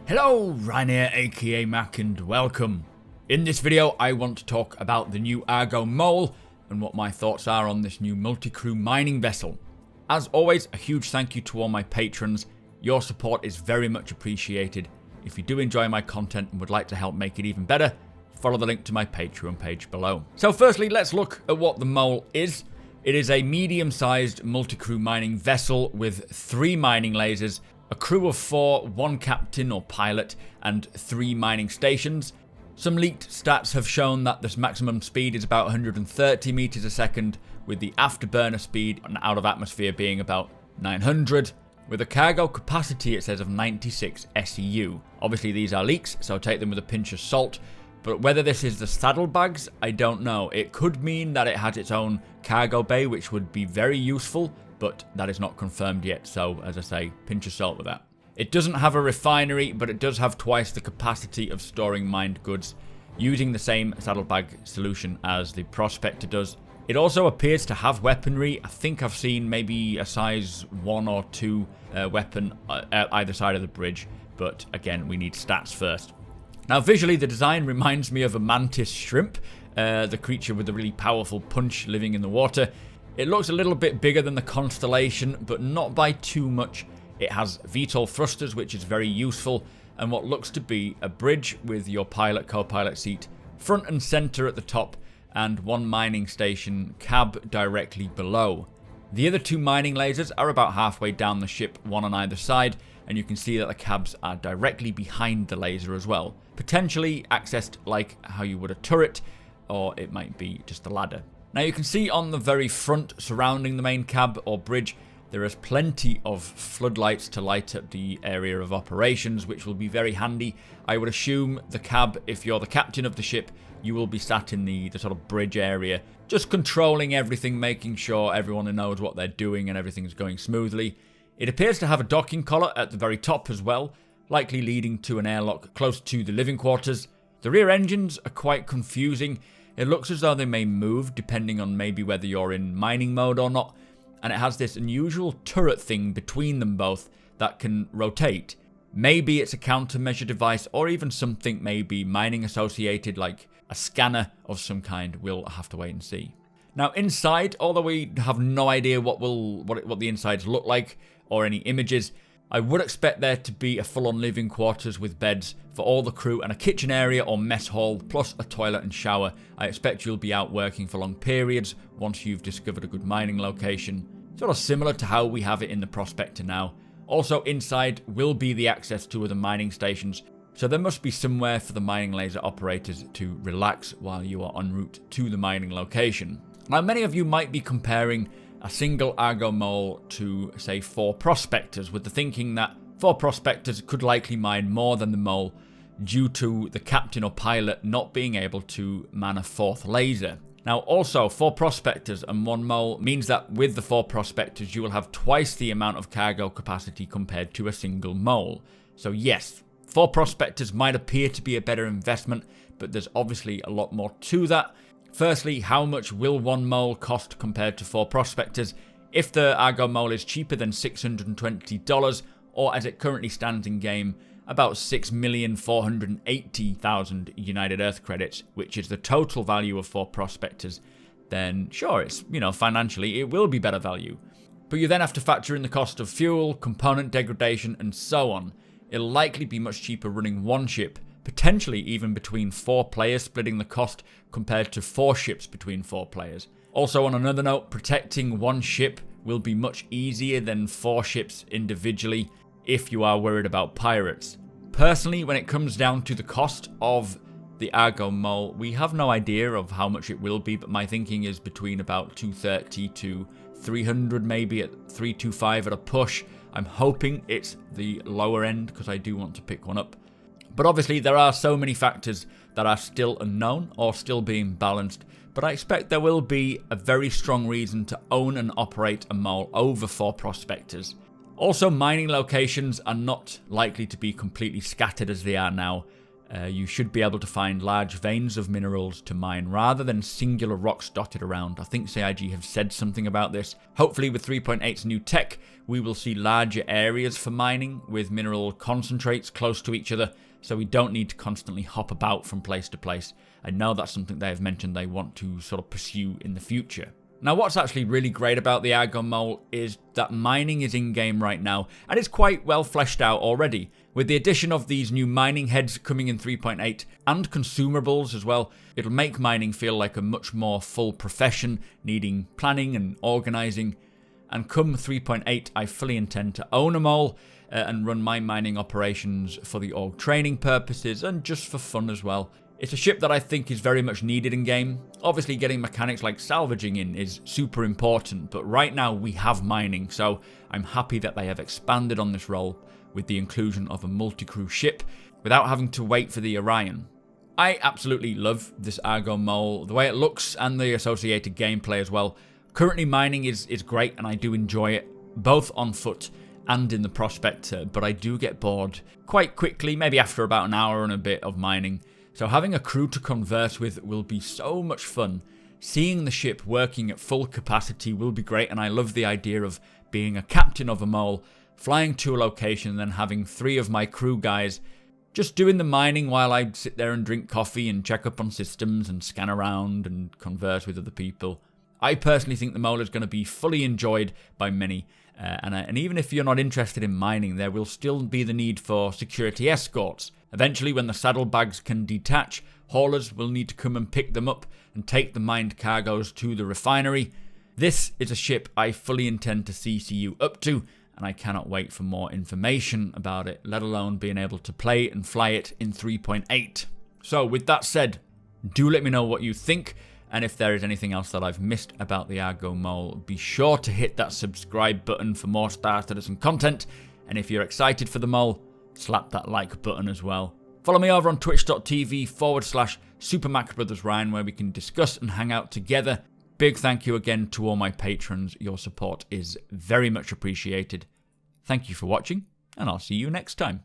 Hello, Ryan here, aka Mac, and welcome. In this video, I want to talk about the new Argo Mole and what my thoughts are on this new multi-crew mining vessel. As always, a huge thank you to all my patrons. Your support is very much appreciated. If you do enjoy my content and would like to help make it even better, follow the link to my Patreon page below. So firstly, let's look at what the Mole is. It is a medium-sized multi-crew mining vessel with 3 mining lasers, a crew of 4, 1 captain or pilot, and 3 mining stations. Some leaked stats have shown that this maximum speed is about 130 meters a second, with the afterburner speed out of atmosphere being about 900, with a cargo capacity, it says, of 96 SEU. Obviously these are leaks, so take them with a pinch of salt, but whether this is the saddlebags, I don't know. It could mean that it has its own cargo bay, which would be very useful, but that is not confirmed yet, so as I say, pinch of salt with that. It doesn't have a refinery, but it does have twice the capacity of storing mined goods, using the same saddlebag solution as the Prospector does. It also appears to have weaponry. I think I've seen maybe a size 1 or 2 weapon at either side of the bridge, but again, we need stats first. Now visually, the design reminds me of a mantis shrimp, the creature with the really powerful punch living in the water. It looks a little bit bigger than the Constellation, but not by too much. It has VTOL thrusters, which is very useful, and what looks to be a bridge with your pilot, co-pilot seat front and center at the top, and 1 mining station cab directly below. The other 2 mining lasers are about halfway down the ship, 1 on either side, and you can see that the cabs are directly behind the laser as well. Potentially accessed like how you would a turret, or it might be just a ladder. Now you can see on the very front surrounding the main cab or bridge, there is plenty of floodlights to light up the area of operations, which will be very handy. I would assume the cab, if you're the captain of the ship, you will be sat in the sort of bridge area, just controlling everything, making sure everyone knows what they're doing and everything's going smoothly. It appears to have a docking collar at the very top as well, likely leading to an airlock close to the living quarters. The rear engines are quite confusing. It looks as though they may move depending on maybe whether you're in mining mode or not, and it has this unusual turret thing between them both that can rotate. Maybe it's a countermeasure device or even something maybe mining associated, like a scanner of some kind. We'll have to wait and see. Now inside, although we have no idea what the insides look like or any images, I would expect there to be a full-on living quarters with beds for all the crew and a kitchen area or mess hall, plus a toilet and shower. I expect you'll be out working for long periods once you've discovered a good mining location. Sort of similar to how we have it in the Prospector now. Also inside will be the access to other mining stations, so there must be somewhere for the mining laser operators to relax while you are en route to the mining location. Now many of you might be comparing a single Argo Mole to, say, 4 Prospectors, with the thinking that 4 Prospectors could likely mine more than the Mole due to the captain or pilot not being able to man a 4th laser. Now also, 4 Prospectors and 1 Mole means that with the 4 Prospectors you will have twice the amount of cargo capacity compared to a single Mole. So yes, 4 Prospectors might appear to be a better investment, but there's obviously a lot more to that. Firstly, how much will 1 Mole cost compared to 4 Prospectors? If the Argo Mole is cheaper than $620, or as it currently stands in game, about 6,480,000 United Earth credits, which is the total value of 4 Prospectors, then sure, it's, financially it will be better value. But you then have to factor in the cost of fuel, component degradation, and so on. It'll likely be much cheaper running 1 ship, potentially even between 4 players, splitting the cost compared to 4 ships between 4 players. Also, on another note, protecting 1 ship will be much easier than 4 ships individually if you are worried about pirates. Personally, when it comes down to the cost of the Argo Mole, we have no idea of how much it will be, but my thinking is between about 230 to 300, maybe at 325 at a push. I'm hoping it's the lower end because I do want to pick one up. But obviously there are so many factors that are still unknown or still being balanced, but I expect there will be a very strong reason to own and operate a Mole over 4 Prospectors. Also, mining locations are not likely to be completely scattered as they are now. You should be able to find large veins of minerals to mine rather than singular rocks dotted around. I think CIG have said something about this. Hopefully with 3.8's new tech, we will see larger areas for mining with mineral concentrates close to each other, so we don't need to constantly hop about from place to place. I know that's something they have mentioned they want to sort of pursue in the future. Now, what's actually really great about the Argo Mole is that mining is in-game right now, and it's quite well fleshed out already. With the addition of these new mining heads coming in 3.8, and consumables as well, it'll make mining feel like a much more full profession, needing planning and organising. And come 3.8, I fully intend to own a mole, and run my mining operations for the org training purposes, and just for fun as well. It's a ship that I think is very much needed in game. Obviously getting mechanics like salvaging in is super important, but right now we have mining, so I'm happy that they have expanded on this role with the inclusion of a multi-crew ship without having to wait for the Orion. I absolutely love this Argo Mole, the way it looks and the associated gameplay as well. Currently mining is great and I do enjoy it, both on foot and in the Prospector, but I do get bored quite quickly, maybe after about an hour and a bit of mining. So having a crew to converse with will be so much fun. Seeing the ship working at full capacity will be great, and I love the idea of being a captain of a mole, flying to a location and then having 3 of my crew guys just doing the mining while I sit there and drink coffee and check up on systems and scan around and converse with other people. I personally think the mole is going to be fully enjoyed by many, and even if you're not interested in mining, there will still be the need for security escorts. Eventually, when the saddlebags can detach, haulers will need to come and pick them up and take the mined cargoes to the refinery. This is a ship I fully intend to CCU up to, and I cannot wait for more information about it, let alone being able to play and fly it in 3.8. So with that said, do let me know what you think, and if there is anything else that I've missed about the Argo Mole, be sure to hit that subscribe button for more Star Citizen content, and if you're excited for the mole, slap that like button as well. Follow me over on twitch.tv/supermacbrothers where we can discuss and hang out together. Big thank you again to all my patrons. Your support is very much appreciated. Thank you for watching, and I'll see you next time.